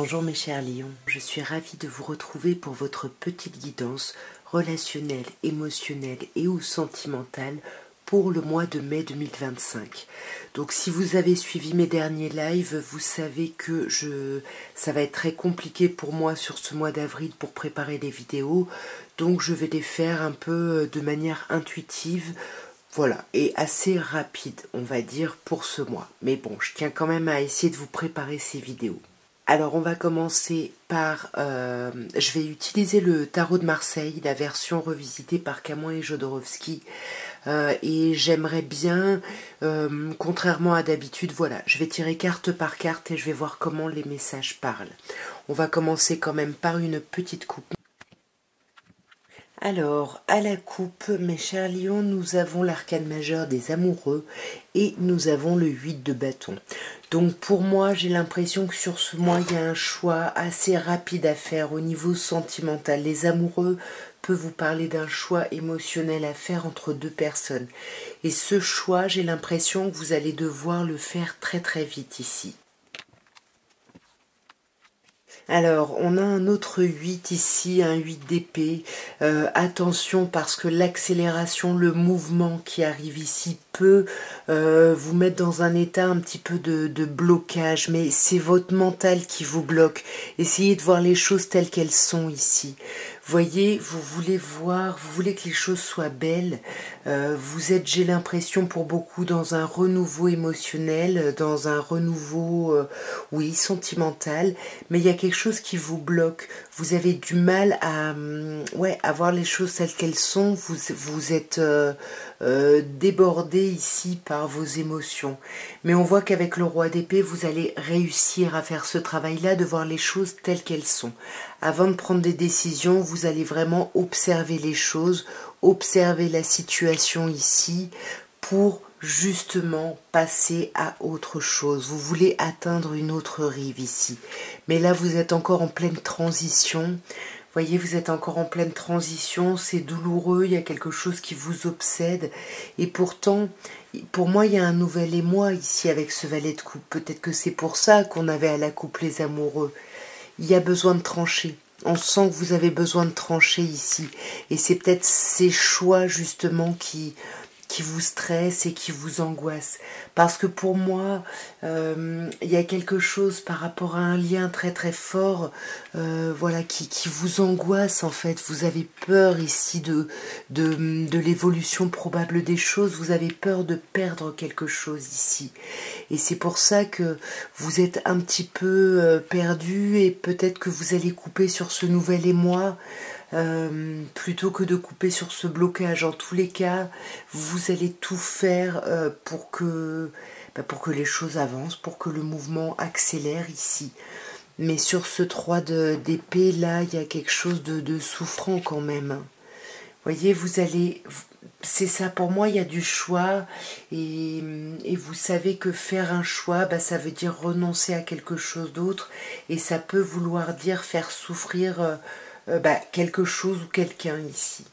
Bonjour mes chers lions, je suis ravie de vous retrouver pour votre petite guidance relationnelle, émotionnelle et ou sentimentale pour le mois de mai 2025. Donc si vous avez suivi mes derniers lives, vous savez que ça va être très compliqué pour moi sur ce mois d'avril pour préparer les vidéos. Donc je vais les faire un peu de manière intuitive. Voilà, et assez rapide, on va dire, pour ce mois. Mais bon, je tiens quand même à essayer de vous préparer ces vidéos. Alors on va commencer par, je vais utiliser le tarot de Marseille, la version revisitée par Camões et Jodorowsky, et j'aimerais bien, contrairement à d'habitude, voilà, je vais tirer carte par carte et je vais voir comment les messages parlent. On va commencer quand même par une petite coupe. Alors, à la coupe, mes chers lions, nous avons l'arcane majeur des amoureux et nous avons le 8 de bâton. Donc pour moi, j'ai l'impression que sur ce mois, il y a un choix assez rapide à faire au niveau sentimental. Les amoureux peuvent vous parler d'un choix émotionnel à faire entre deux personnes. Et ce choix, j'ai l'impression que vous allez devoir le faire très très vite ici. Alors, on a un autre 8 ici, un 8 d'épée. Attention parce que l'accélération, le mouvement qui arrive ici peut vous mettre dans un état un petit peu de blocage. Mais c'est votre mental qui vous bloque. Essayez de voir les choses telles qu'elles sont ici. Voyez, vous voulez voir, vous voulez que les choses soient belles. Vous êtes, j'ai l'impression, pour beaucoup, dans un renouveau émotionnel, dans un renouveau, oui, sentimental. Mais il y a quelque chose qui vous bloque. Vous avez du mal à, à voir les choses telles qu'elles sont. Vous êtes débordé ici par vos émotions. Mais on voit qu'avec le roi d'épée, vous allez réussir à faire ce travail-là, de voir les choses telles qu'elles sont. Avant de prendre des décisions, vous allez vraiment observer les choses, observer la situation ici pour justement passer à autre chose. Vous voulez atteindre une autre rive ici. Mais là, vous êtes encore en pleine transition. Voyez, vous êtes encore en pleine transition, c'est douloureux, il y a quelque chose qui vous obsède. Et pourtant, pour moi, il y a un nouvel émoi ici avec ce valet de coupe. Peut-être que c'est pour ça qu'on avait à la coupe les amoureux. Il y a besoin de trancher. On sent que vous avez besoin de trancher ici. Et c'est peut-être ces choix justement qui vous stressent et qui vous angoissent. Parce que pour moi, il y a quelque chose par rapport à un lien très très fort, voilà, qui vous angoisse en fait. Vous avez peur ici de l'évolution probable des choses. Vous avez peur de perdre quelque chose ici. Et c'est pour ça que vous êtes un petit peu perdu et peut-être que vous allez couper sur ce nouvel émoi. Plutôt que de couper sur ce blocage. En tous les cas, vous allez tout faire pour que les choses avancent, pour que le mouvement accélère ici. Mais sur ce 3 d'épée, là, il y a quelque chose de souffrant quand même. Voyez, vous allez... C'est ça, pour moi, il y a du choix. Et vous savez que faire un choix, ça veut dire renoncer à quelque chose d'autre. Et ça peut vouloir dire faire souffrir... quelque chose ou quelqu'un ici.